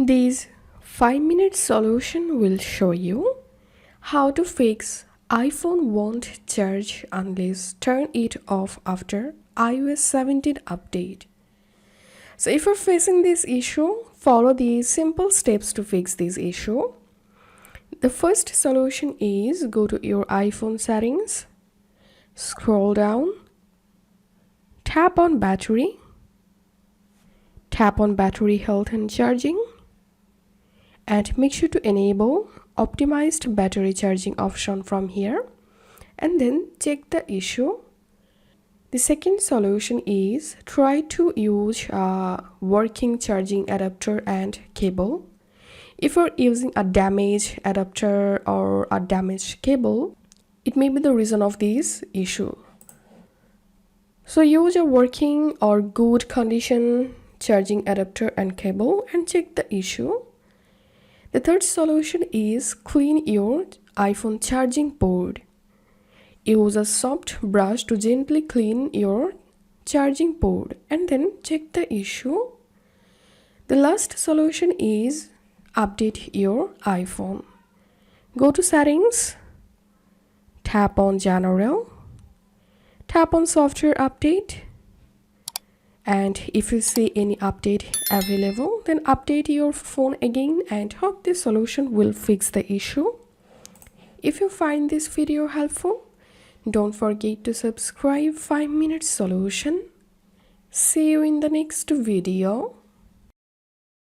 This 5-minute solution will show you how to fix iPhone won't charge unless turn it off after iOS 17 update. So if you're facing this issue, follow these simple steps to fix this issue. The first solution is go to your iPhone settings, scroll down, tap on battery health and charging, and make sure to enable optimized battery charging option from here, and then check the issue. The second solution is try to use a working charging adapter and cable. If you're using a damaged adapter or a damaged cable, it may be the reason of this issue. So use a working or good condition charging adapter and cable and check the issue. The third solution is clean your iPhone charging port. Use a soft brush to gently clean your charging port and then check the issue. The last solution is update your iPhone. Go to settings, tap on general, tap on software update, and if you see any update available, then update your phone again and hope this solution will fix the issue. If you find this video helpful, don't forget to subscribe 5-minute solution. See you in the next video.